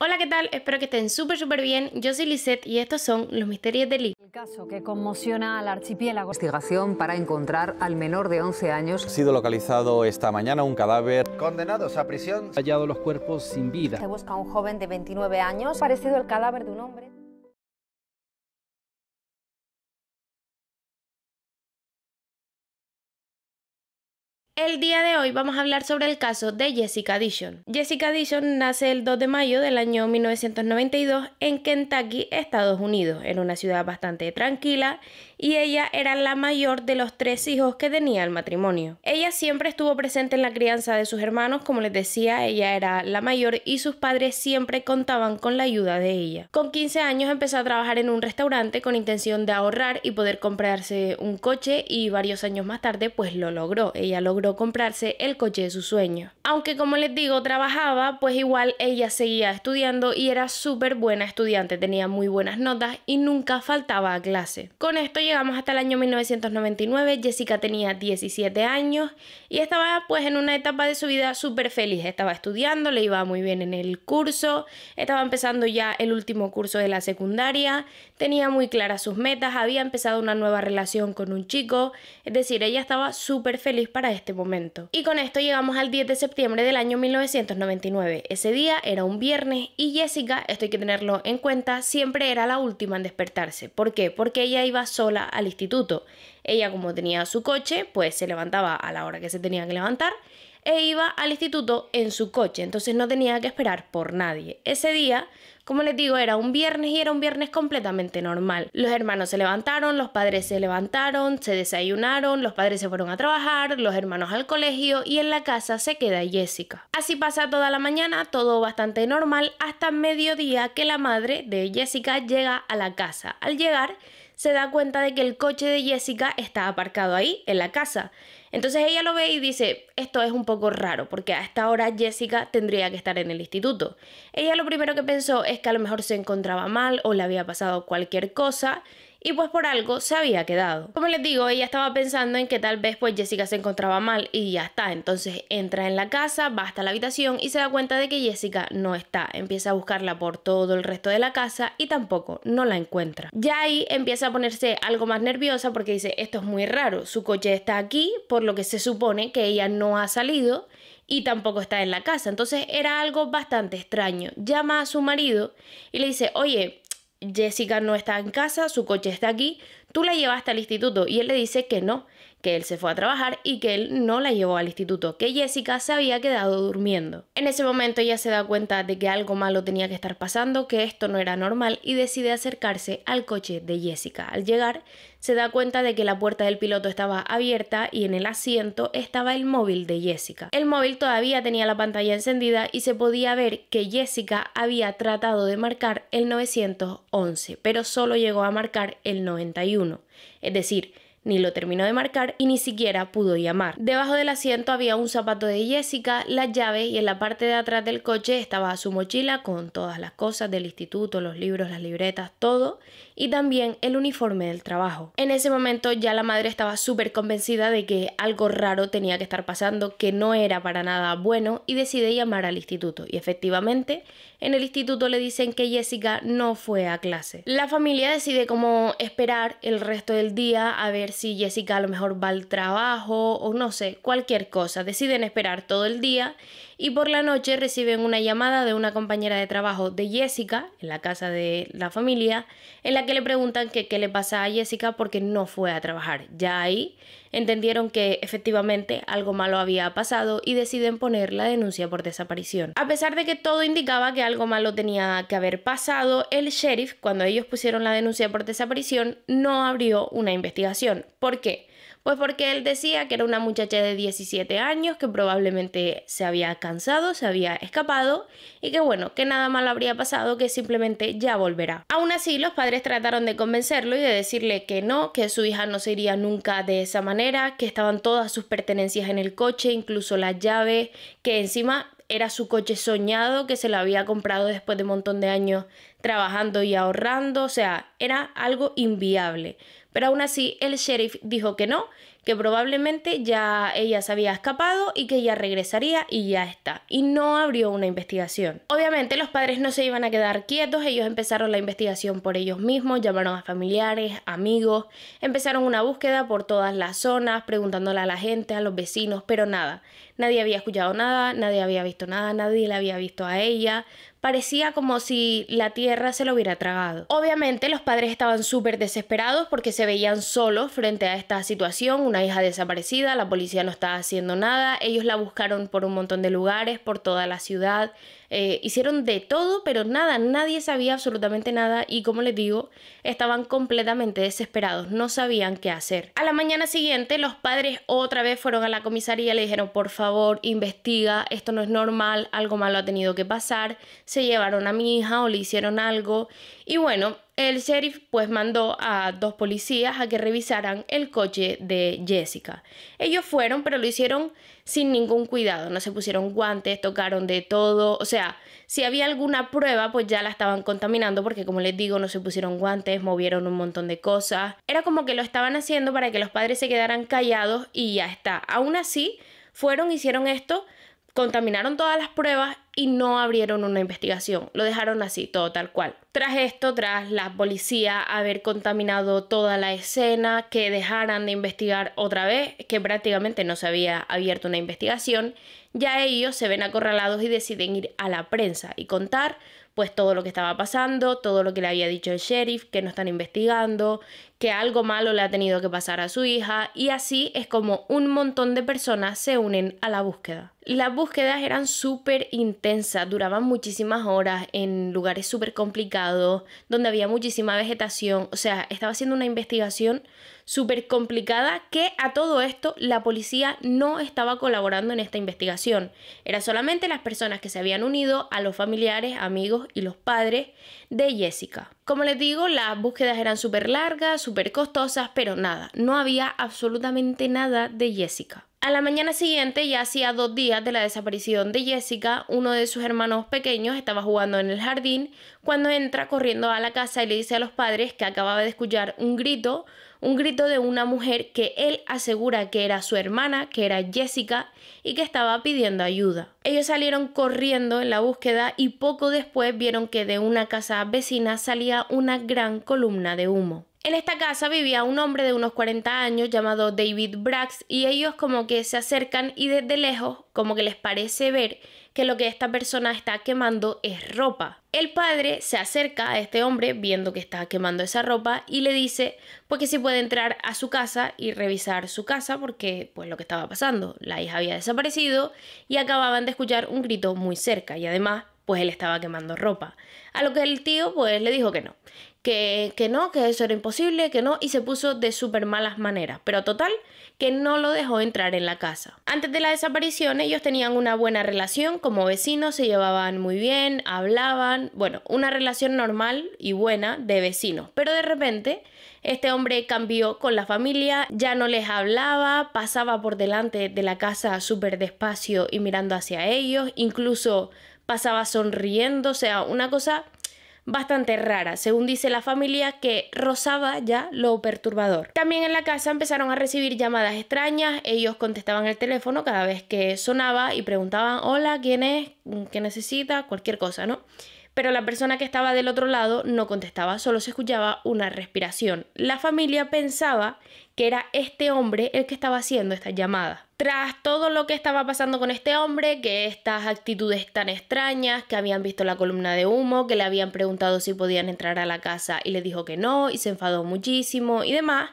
Hola, ¿qué tal? Espero que estén súper bien. Yo soy Lisette y estos son los misterios de Lee. El caso que conmociona al archipiélago. Investigación para encontrar al menor de 11 años. Ha sido localizado esta mañana un cadáver. Condenados a prisión. Hallado los cuerpos sin vida. Se busca a un joven de 29 años, parecido al cadáver de un hombre. El día de hoy vamos a hablar sobre el caso de Jessica Dishon. Jessica Dishon nace el 2 de mayo del año 1992 en Kentucky, Estados Unidos. Era una ciudad bastante tranquila y ella era la mayor de los 3 hijos que tenía el matrimonio. Ella siempre estuvo presente en la crianza de sus hermanos, como les decía, ella era la mayor y sus padres siempre contaban con la ayuda de ella. Con 15 años empezó a trabajar en un restaurante con intención de ahorrar y poder comprarse un coche y varios años más tarde pues lo logró. Ella logró comprarse el coche de sus sueños. Aunque como les digo trabajaba, pues igual ella seguía estudiando y era súper buena estudiante, tenía muy buenas notas y nunca faltaba a clase. Con esto llegamos hasta el año 1999, Jessica tenía 17 años y estaba pues en una etapa de su vida súper feliz, estaba estudiando, le iba muy bien en el curso, estaba empezando ya el último curso de la secundaria, tenía muy claras sus metas, había empezado una nueva relación con un chico, es decir, ella estaba súper feliz para este momento. Y con esto llegamos al 10 de septiembre del año 1999. Ese día era un viernes y Jessica, esto hay que tenerlo en cuenta, siempre era la última en despertarse. ¿Por qué? Porque ella iba sola al instituto. Ella, como tenía su coche, pues se levantaba a la hora que se tenía que levantar e iba al instituto en su coche, entonces no tenía que esperar por nadie. Ese día, como les digo, era un viernes y era un viernes completamente normal. Los hermanos se levantaron, los padres se levantaron, se desayunaron, los padres se fueron a trabajar, los hermanos al colegio y en la casa se queda Jessica. Así pasa toda la mañana, todo bastante normal, hasta mediodía que la madre de Jessica llega a la casa. Al llegar, se da cuenta de que el coche de Jessica está aparcado ahí, en la casa. Entonces ella lo ve y dice, esto es un poco raro, porque a esta hora Jessica tendría que estar en el instituto. Ella lo primero que pensó es que a lo mejor se encontraba mal o le había pasado cualquier cosa, y pues por algo se había quedado. Como les digo, ella estaba pensando en que tal vez pues Jessica se encontraba mal y ya está. Entonces entra en la casa, va hasta la habitación y se da cuenta de que Jessica no está. Empieza a buscarla por todo el resto de la casa y tampoco no la encuentra. Ya ahí empieza a ponerse algo más nerviosa porque dice, esto es muy raro, su coche está aquí, por lo que se supone que ella no ha salido y tampoco está en la casa. Entonces era algo bastante extraño. Llama a su marido y le dice, oye, Jessica no está en casa, su coche está aquí, tú la llevaste al instituto. Y él le dice que no, que él se fue a trabajar y que él no la llevó al instituto, que Jessica se había quedado durmiendo. En ese momento ella se da cuenta de que algo malo tenía que estar pasando, que esto no era normal y decide acercarse al coche de Jessica. Al llegar se da cuenta de que la puerta del piloto estaba abierta y en el asiento estaba el móvil de Jessica. El móvil todavía tenía la pantalla encendida y se podía ver que Jessica había tratado de marcar el 911, pero solo llegó a marcar el 91. Es decir, ni lo terminó de marcar y ni siquiera pudo llamar. Debajo del asiento había un zapato de Jessica, las llaves y en la parte de atrás del coche estaba su mochila con todas las cosas del instituto, los libros, las libretas, todo, y también el uniforme del trabajo. En ese momento ya la madre estaba súper convencida de que algo raro tenía que estar pasando, que no era para nada bueno, y decide llamar al instituto. Y efectivamente, en el instituto le dicen que Jessica no fue a clase. La familia decide como esperar el resto del día a ver si Jessica a lo mejor va al trabajo o no sé, cualquier cosa. Deciden esperar todo el día y por la noche reciben una llamada de una compañera de trabajo de Jessica en la casa de la familia en la que le preguntan que qué le pasa a Jessica porque no fue a trabajar. Ya ahí entendieron que efectivamente algo malo había pasado y deciden poner la denuncia por desaparición. A pesar de que todo indicaba que algo malo tenía que haber pasado, el sheriff, cuando ellos pusieron la denuncia por desaparición, no abrió una investigación. ¿Por qué? Pues porque él decía que era una muchacha de 17 años que probablemente se había cansado, se había escapado y que bueno, que nada malo habría pasado, que simplemente ya volverá. Aún así, los padres trataron de convencerlo y de decirle que no, que su hija no se iría nunca de esa manera, que estaban todas sus pertenencias en el coche, incluso las llaves, que encima era su coche soñado, que se lo había comprado después de un montón de años trabajando y ahorrando, o sea, era algo inviable. Pero aún así el sheriff dijo que no, que probablemente ya ella se había escapado y que ya regresaría y ya está. Y no abrió una investigación. Obviamente los padres no se iban a quedar quietos, ellos empezaron la investigación por ellos mismos, llamaron a familiares, amigos, empezaron una búsqueda por todas las zonas, preguntándole a la gente, a los vecinos, pero nada. Nadie había escuchado nada, nadie había visto nada, nadie la había visto a ella. Parecía como si la tierra se lo hubiera tragado. Obviamente los padres estaban súper desesperados porque se veían solos frente a esta situación, una hija desaparecida, la policía no estaba haciendo nada, ellos la buscaron por un montón de lugares, por toda la ciudad, hicieron de todo, pero nada, nadie sabía absolutamente nada y como les digo, estaban completamente desesperados, no sabían qué hacer. A la mañana siguiente los padres otra vez fueron a la comisaría y le dijeron por favor investiga, esto no es normal, algo malo ha tenido que pasar, se llevaron a mi hija o le hicieron algo y bueno, el sheriff pues mandó a 2 policías a que revisaran el coche de Jessica. Ellos fueron, pero lo hicieron sin ningún cuidado, no se pusieron guantes, tocaron de todo, o sea, si había alguna prueba pues ya la estaban contaminando porque como les digo no se pusieron guantes, movieron un montón de cosas. Era como que lo estaban haciendo para que los padres se quedaran callados y ya está. Aún así, fueron, hicieron esto, contaminaron todas las pruebas y no abrieron una investigación, lo dejaron así, todo tal cual. Tras esto, tras la policía haber contaminado toda la escena, que dejaran de investigar otra vez, que prácticamente no se había abierto una investigación, ya ellos se ven acorralados y deciden ir a la prensa y contar pues todo lo que estaba pasando, todo lo que le había dicho el sheriff, que no están investigando, que algo malo le ha tenido que pasar a su hija y así es como un montón de personas se unen a la búsqueda. Las búsquedas eran súper intensas, duraban muchísimas horas en lugares súper complicados, donde había muchísima vegetación, o sea, estaba haciendo una investigación súper complicada que a todo esto la policía no estaba colaborando en esta investigación. Era solamente las personas que se habían unido a los familiares, amigos y los padres de Jessica. Como les digo, las búsquedas eran súper largas, súper costosas, pero nada, no había absolutamente nada de Jessica. A la mañana siguiente, ya hacía 2 días de la desaparición de Jessica, uno de sus hermanos pequeños estaba jugando en el jardín cuando entra corriendo a la casa y le dice a los padres que acababa de escuchar un grito de una mujer que él asegura que era su hermana, que era Jessica y que estaba pidiendo ayuda. Ellos salieron corriendo en la búsqueda y poco después vieron que de una casa vecina salía una gran columna de humo. En esta casa vivía un hombre de unos 40 años llamado David Braggs y ellos como que se acercan y desde lejos como que les parece ver que lo que esta persona está quemando es ropa. El padre se acerca a este hombre viendo que está quemando esa ropa y le dice pues que si puede entrar a su casa y revisar su casa porque pues lo que estaba pasando, la hija había desaparecido y acababan de escuchar un grito muy cerca y además pues él estaba quemando ropa. A lo que el tío pues le dijo que no, que no, que eso era imposible, que no, y se puso de súper malas maneras, pero total, que no lo dejó entrar en la casa. Antes de la desaparición ellos tenían una buena relación como vecinos, se llevaban muy bien, hablaban, bueno, una relación normal y buena de vecinos, pero de repente este hombre cambió con la familia, ya no les hablaba, pasaba por delante de la casa súper despacio y mirando hacia ellos, incluso pasaba sonriendo, o sea, una cosa bastante rara, según dice la familia, que rozaba ya lo perturbador. También en la casa empezaron a recibir llamadas extrañas, ellos contestaban el teléfono cada vez que sonaba y preguntaban, hola, ¿quién es? ¿Qué necesita? Cualquier cosa, ¿no? Pero la persona que estaba del otro lado no contestaba, solo se escuchaba una respiración. La familia pensaba que era este hombre el que estaba haciendo estas llamadas. Tras todo lo que estaba pasando con este hombre, que estas actitudes tan extrañas, que habían visto la columna de humo, que le habían preguntado si podían entrar a la casa y le dijo que no y se enfadó muchísimo y demás,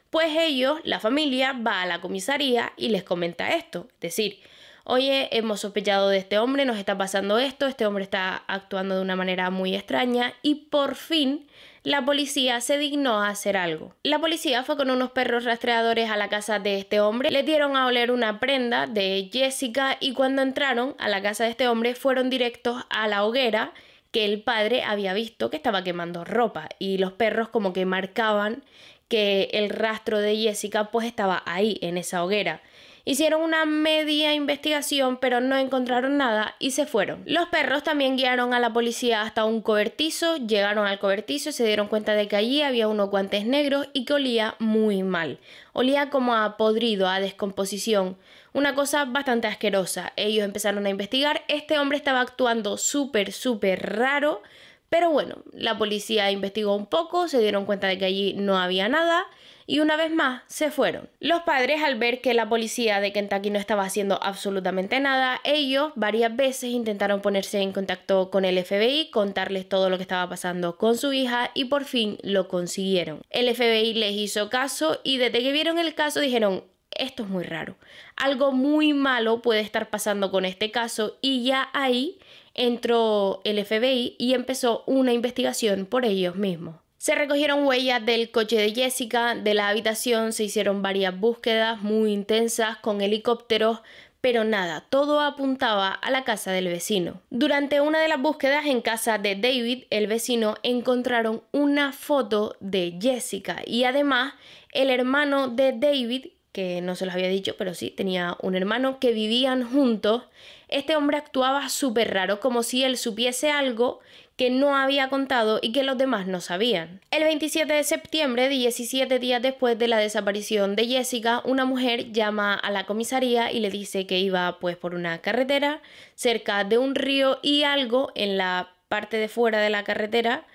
pues ellos, la familia, va a la comisaría y les comenta esto, es decir, oye, hemos sospechado de este hombre, nos está pasando esto, este hombre está actuando de una manera muy extraña y por fin la policía se dignó a hacer algo. La policía fue con unos perros rastreadores a la casa de este hombre, le dieron a oler una prenda de Jessica y cuando entraron a la casa de este hombre fueron directos a la hoguera que el padre había visto que estaba quemando ropa y los perros como que marcaban que el rastro de Jessica pues estaba ahí en esa hoguera. Hicieron una media investigación, pero no encontraron nada y se fueron. Los perros también guiaron a la policía hasta un cobertizo. Llegaron al cobertizo y se dieron cuenta de que allí había unos guantes negros y que olía muy mal. Olía como a podrido, a descomposición. Una cosa bastante asquerosa. Ellos empezaron a investigar. Este hombre estaba actuando súper raro. Pero bueno, la policía investigó un poco, se dieron cuenta de que allí no había nada y una vez más se fueron. Los padres, al ver que la policía de Kentucky no estaba haciendo absolutamente nada, ellos varias veces intentaron ponerse en contacto con el FBI, contarles todo lo que estaba pasando con su hija y por fin lo consiguieron. El FBI les hizo caso y desde que vieron el caso dijeron: esto es muy raro, algo muy malo puede estar pasando con este caso, y ya ahí entró el FBI y empezó una investigación por ellos mismos. Se recogieron huellas del coche de Jessica, de la habitación, se hicieron varias búsquedas muy intensas con helicópteros, pero nada, todo apuntaba a la casa del vecino. Durante una de las búsquedas en casa de David, el vecino, encontraron una foto de Jessica y además el hermano de David, que no se los había dicho, pero sí, tenía un hermano, que vivían juntos. Este hombre actuaba súper raro, como si él supiese algo que no había contado y que los demás no sabían. El 27 de septiembre, 17 días después de la desaparición de Jessica, una mujer llama a la comisaría y le dice que iba pues por una carretera cerca de un río y algo en la parte de fuera de la carretera,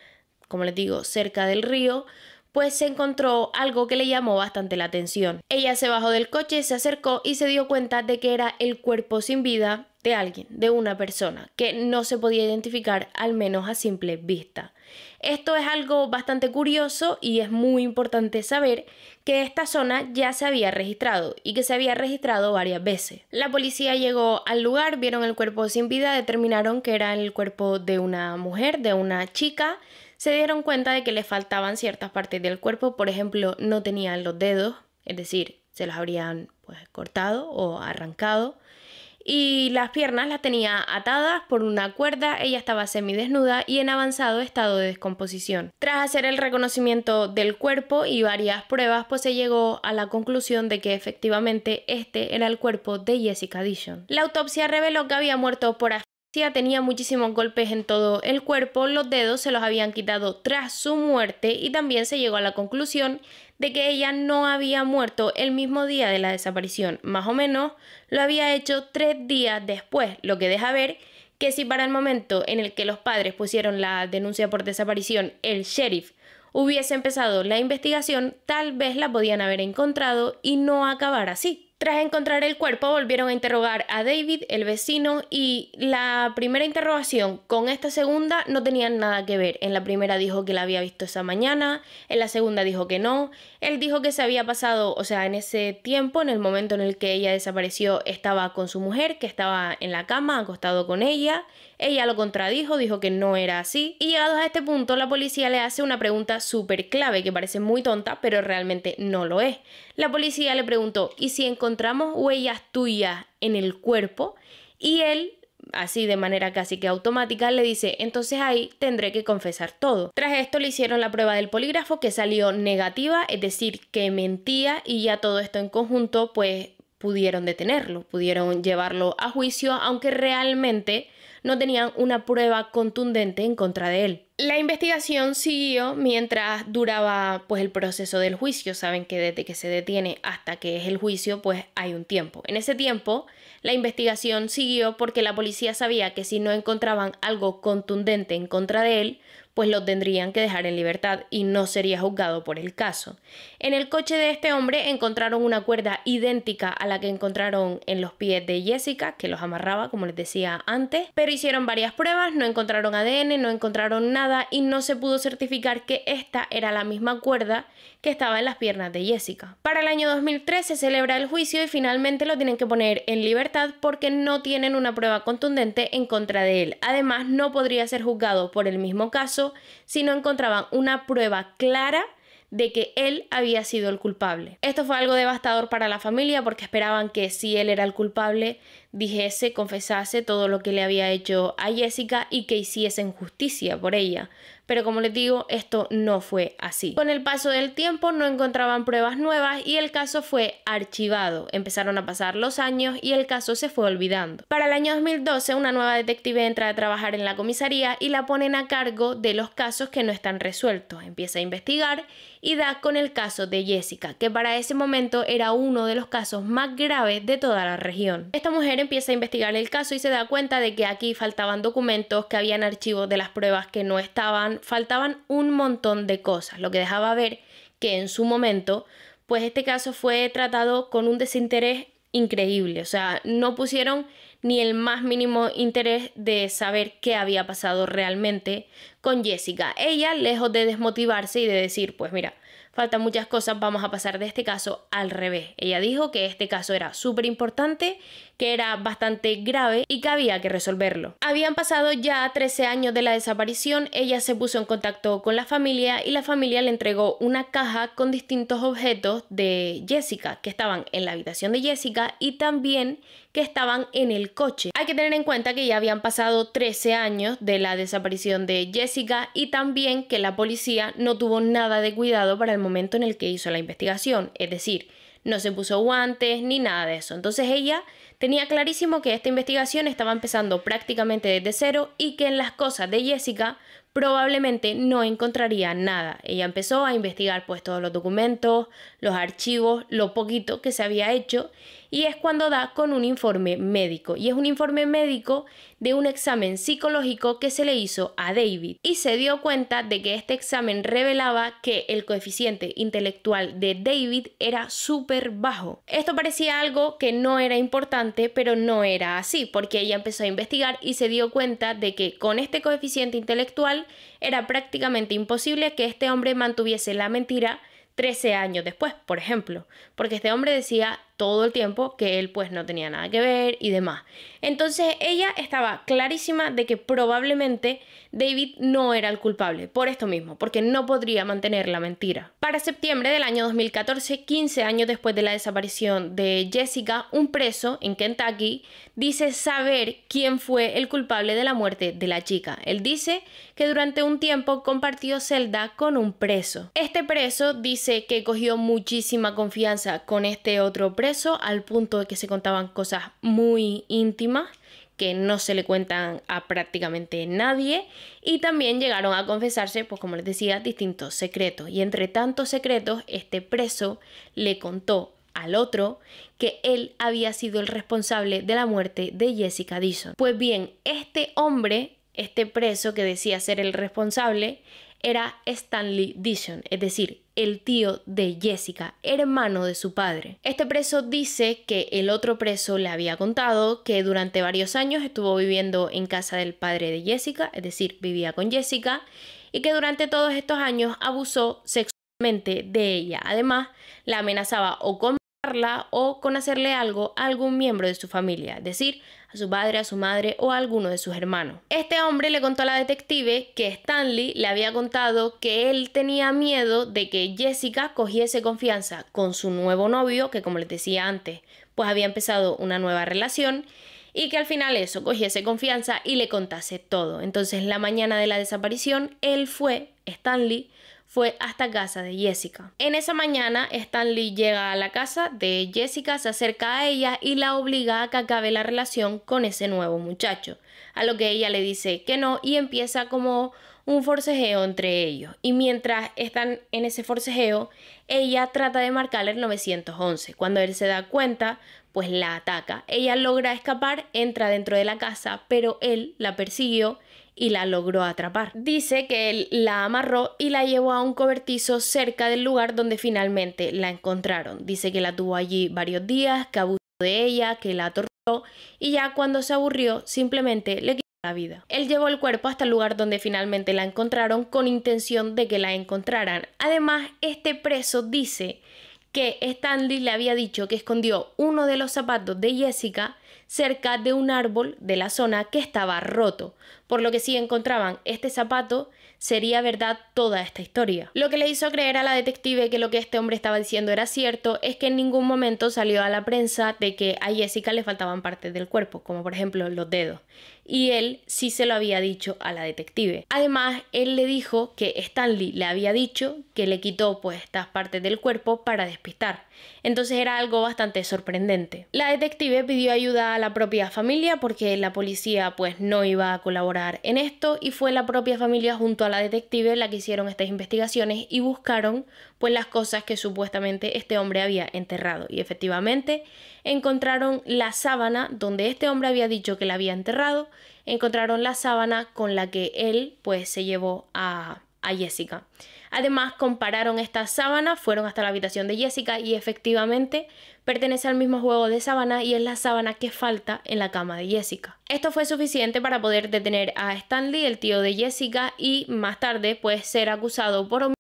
como les digo, cerca del río, pues se encontró algo que le llamó bastante la atención. Ella se bajó del coche, se acercó y se dio cuenta de que era el cuerpo sin vida de alguien, de una persona, que no se podía identificar, al menos a simple vista. Esto es algo bastante curioso y es muy importante saber que esta zona ya se había registrado y que se había registrado varias veces. La policía llegó al lugar, vieron el cuerpo sin vida, determinaron que era el cuerpo de una mujer, de una chica. Se dieron cuenta de que le faltaban ciertas partes del cuerpo, por ejemplo, no tenían los dedos, es decir, se los habrían pues cortado o arrancado, y las piernas las tenía atadas por una cuerda. Ella estaba semidesnuda y en avanzado estado de descomposición. Tras hacer el reconocimiento del cuerpo y varias pruebas, pues se llegó a la conclusión de que efectivamente este era el cuerpo de Jessica Dishon. La autopsia reveló que había muerto por asfixia, tenía muchísimos golpes en todo el cuerpo, los dedos se los habían quitado tras su muerte y también se llegó a la conclusión de que ella no había muerto el mismo día de la desaparición, más o menos lo había hecho 3 días después, lo que deja ver que si para el momento en el que los padres pusieron la denuncia por desaparición, el sheriff hubiese empezado la investigación, tal vez la podían haber encontrado y no acabar así. Tras encontrar el cuerpo, volvieron a interrogar a David, el vecino, y la primera interrogación con esta segunda no tenían nada que ver. En la primera dijo que la había visto esa mañana, en la segunda dijo que no. Él dijo que se había pasado, o sea, en ese tiempo, en el momento en el que ella desapareció, estaba con su mujer, que estaba en la cama, acostado con ella. Ella lo contradijo, dijo que no era así. Y llegados a este punto, la policía le hace una pregunta súper clave, que parece muy tonta, pero realmente no lo es. La policía le preguntó: ¿y si encontramos huellas tuyas en el cuerpo? Y él, así de manera casi que automática, le dice: entonces ahí tendré que confesar todo. Tras esto le hicieron la prueba del polígrafo, que salió negativa, es decir, que mentía, y ya todo esto en conjunto pues pudieron detenerlo, pudieron llevarlo a juicio, aunque realmente no tenían una prueba contundente en contra de él. La investigación siguió mientras duraba pues el proceso del juicio. Saben que desde que se detiene hasta que es el juicio pues hay un tiempo. En ese tiempo la investigación siguió porque la policía sabía que si no encontraban algo contundente en contra de él, pues lo tendrían que dejar en libertad y no sería juzgado por el caso. En el coche de este hombre encontraron una cuerda idéntica a la que encontraron en los pies de Jessica, que los amarraba, como les decía antes, pero hicieron varias pruebas, no encontraron ADN, no encontraron nada y no se pudo certificar que esta era la misma cuerda que estaba en las piernas de Jessica. Para el año 2003 se celebra el juicio y finalmente lo tienen que poner en libertad porque no tienen una prueba contundente en contra de él. Además, no podría ser juzgado por el mismo caso si no encontraban una prueba clara de que él había sido el culpable. Esto fue algo devastador para la familia porque esperaban que si él era el culpable dijese, confesase todo lo que le había hecho a Jessica y que hiciesen justicia por ella. Pero como les digo, esto no fue así. Con el paso del tiempo no encontraban pruebas nuevas y el caso fue archivado. Empezaron a pasar los años y el caso se fue olvidando. Para el año 2012, una nueva detective entra a trabajar en la comisaría y la ponen a cargo de los casos que no están resueltos. Empieza a investigar y da con el caso de Jessica, que para ese momento era uno de los casos más graves de toda la región. Esta mujer empieza a investigar el caso y se da cuenta de que aquí faltaban documentos, que habían archivos de las pruebas que no estaban, faltaban un montón de cosas, lo que dejaba ver que en su momento, pues este caso fue tratado con un desinterés increíble. O sea, no pusieron ni el más mínimo interés de saber qué había pasado realmente con Jessica. Ella, lejos de desmotivarse y de decir, pues mira, faltan muchas cosas, vamos a pasar de este caso al revés. Ella dijo que este caso era súper importante, que era bastante grave y que había que resolverlo. Habían pasado ya 13 años de la desaparición, ella se puso en contacto con la familia y la familia le entregó una caja con distintos objetos de Jessica que estaban en la habitación de Jessica y también que estaban en el coche. Hay que tener en cuenta que ya habían pasado 13 años de la desaparición de Jessica y también que la policía no tuvo nada de cuidado para el momento en el que hizo la investigación, es decir, no se puso guantes ni nada de eso. Entonces ella tenía clarísimo que esta investigación estaba empezando prácticamente desde cero y que en las cosas de Jessica probablemente no encontraría nada. Ella empezó a investigar pues todos los documentos, los archivos, lo poquito que se había hecho y es cuando da con un informe médico. Y es un informe médico de un examen psicológico que se le hizo a David y se dio cuenta de que este examen revelaba que el coeficiente intelectual de David era súper bajo. Esto parecía algo que no era importante, pero no era así, porque ella empezó a investigar y se dio cuenta de que con este coeficiente intelectual era prácticamente imposible que este hombre mantuviese la mentira 13 años después, por ejemplo, porque este hombre decía todo el tiempo que él pues no tenía nada que ver y demás. Entonces ella estaba clarísima de que probablemente David no era el culpable, por esto mismo, porque no podría mantener la mentira. Para septiembre del año 2014, 15 años después de la desaparición de Jessica, un preso en Kentucky dice saber quién fue el culpable de la muerte de la chica. Él dice que durante un tiempo compartió celda con un preso. Este preso dice que cogió muchísima confianza con este otro preso al punto de que se contaban cosas muy íntimas que no se le cuentan a prácticamente nadie y también llegaron a confesarse, pues como les decía, distintos secretos y entre tantos secretos este preso le contó al otro que él había sido el responsable de la muerte de Jessica Dixon. Pues bien, este hombre, este preso que decía ser el responsable, era Stanley Dixon, es decir, el tío de Jessica, hermano de su padre. Este preso dice que el otro preso le había contado que durante varios años estuvo viviendo en casa del padre de Jessica, es decir, vivía con Jessica, y que durante todos estos años abusó sexualmente de ella. Además, la amenazaba o con matarla o con hacerle algo a algún miembro de su familia, es decir, a su padre, a su madre o a alguno de sus hermanos. Este hombre le contó a la detective que Stanley le había contado que él tenía miedo de que Jessica cogiese confianza con su nuevo novio, que como les decía antes, pues había empezado una nueva relación, y que al final eso, cogiese confianza y le contase todo. Entonces la mañana de la desaparición, Stanley, fue hasta casa de Jessica. En esa mañana, Stanley llega a la casa de Jessica, se acerca a ella y la obliga a que acabe la relación con ese nuevo muchacho, a lo que ella le dice que no y empieza como un forcejeo entre ellos. Y mientras están en ese forcejeo, ella trata de marcarle el 911. Cuando él se da cuenta, pues la ataca. Ella logra escapar, entra dentro de la casa, pero él la persiguió y la logró atrapar. Dice que él la amarró y la llevó a un cobertizo cerca del lugar donde finalmente la encontraron. Dice que la tuvo allí varios días, que abusó de ella, que la atormentó y ya cuando se aburrió simplemente le quitó la vida. Él llevó el cuerpo hasta el lugar donde finalmente la encontraron con intención de que la encontraran. Además, este preso dice que Stanley le había dicho que escondió uno de los zapatos de Jessica cerca de un árbol de la zona que estaba roto, por lo que si encontraban este zapato sería verdad toda esta historia. Lo que le hizo creer a la detective que lo que este hombre estaba diciendo era cierto es que en ningún momento salió a la prensa de que a Jessica le faltaban partes del cuerpo, como por ejemplo los dedos, y él sí se lo había dicho a la detective. Además, él le dijo que Stanley le había dicho que le quitó pues estas partes del cuerpo para despistar. Entonces era algo bastante sorprendente. La detective pidió ayuda a la propia familia porque la policía pues no iba a colaborar en esto, y fue la propia familia junto a la detective la que hicieron estas investigaciones y buscaron pues las cosas que supuestamente este hombre había enterrado, y efectivamente encontraron la sábana donde este hombre había dicho que la había enterrado, encontraron la sábana con la que él pues se llevó a Jessica. Además, compararon estas sábanas, fueron hasta la habitación de Jessica y efectivamente pertenece al mismo juego de sábana y es la sábana que falta en la cama de Jessica. Esto fue suficiente para poder detener a Stanley, el tío de Jessica, y más tarde pues ser acusado por homicidio.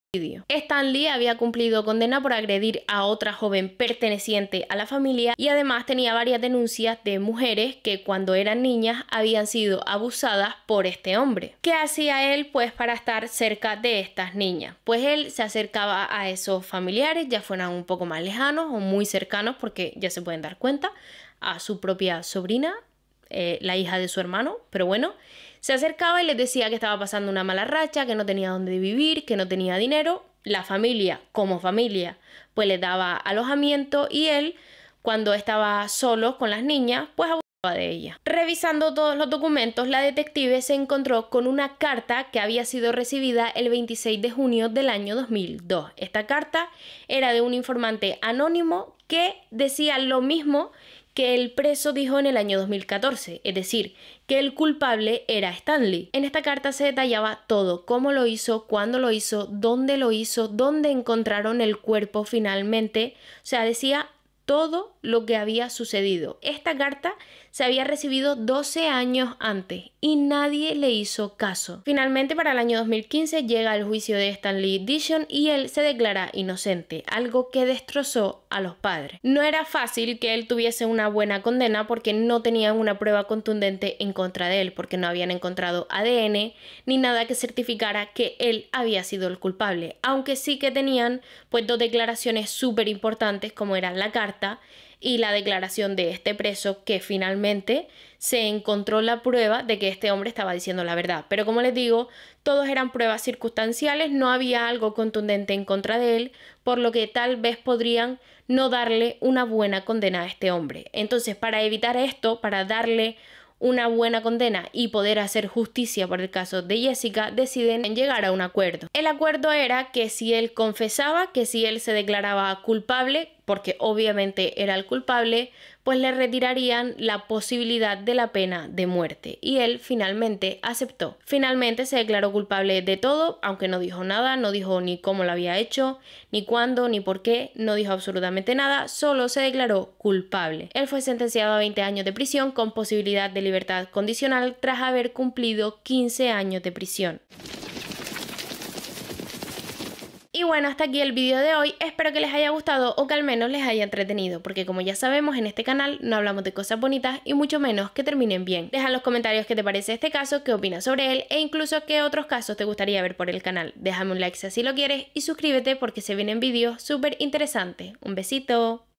Stanley había cumplido condena por agredir a otra joven perteneciente a la familia y además tenía varias denuncias de mujeres que cuando eran niñas habían sido abusadas por este hombre. ¿Qué hacía él pues para estar cerca de estas niñas? Pues él se acercaba a esos familiares, ya fueran un poco más lejanos o muy cercanos, porque ya se pueden dar cuenta, a su propia sobrina, la hija de su hermano, pero bueno, se acercaba y les decía que estaba pasando una mala racha, que no tenía dónde vivir, que no tenía dinero. La familia, como familia, pues le daba alojamiento y él, cuando estaba solo con las niñas, pues abusaba de ellas. Revisando todos los documentos, la detective se encontró con una carta que había sido recibida el 26 de junio del año 2002. Esta carta era de un informante anónimo que decía lo mismo que el preso dijo en el año 2014, es decir, que el culpable era Stanley. En esta carta se detallaba todo, cómo lo hizo, cuándo lo hizo, dónde encontraron el cuerpo finalmente, o sea, decía todo lo que había sucedido. Esta carta se había recibido 12 años antes y nadie le hizo caso. Finalmente, para el año 2015 llega el juicio de Stanley Dishon y él se declara inocente, algo que destrozó a los padres. No era fácil que él tuviese una buena condena porque no tenían una prueba contundente en contra de él, porque no habían encontrado ADN ni nada que certificara que él había sido el culpable, aunque sí que tenían pues dos declaraciones súper importantes, como era la carta y la declaración de este preso, que finalmente se encontró la prueba de que este hombre estaba diciendo la verdad. Pero como les digo, todos eran pruebas circunstanciales, no había algo contundente en contra de él, por lo que tal vez podrían no darle una buena condena a este hombre. Entonces, para evitar esto, para darle una buena condena y poder hacer justicia por el caso de Jessica, deciden llegar a un acuerdo. El acuerdo era que si él confesaba, que si él se declaraba culpable, porque obviamente era el culpable, pues le retirarían la posibilidad de la pena de muerte. Y él finalmente aceptó. Finalmente se declaró culpable de todo, aunque no dijo nada, no dijo ni cómo lo había hecho, ni cuándo, ni por qué, no dijo absolutamente nada, solo se declaró culpable. Él fue sentenciado a 20 años de prisión con posibilidad de libertad condicional tras haber cumplido 15 años de prisión. Y bueno, hasta aquí el vídeo de hoy, espero que les haya gustado o que al menos les haya entretenido, porque como ya sabemos en este canal no hablamos de cosas bonitas y mucho menos que terminen bien. Deja en los comentarios qué te parece este caso, qué opinas sobre él e incluso qué otros casos te gustaría ver por el canal. Déjame un like si así lo quieres y suscríbete porque se vienen vídeos súper interesantes. Un besito.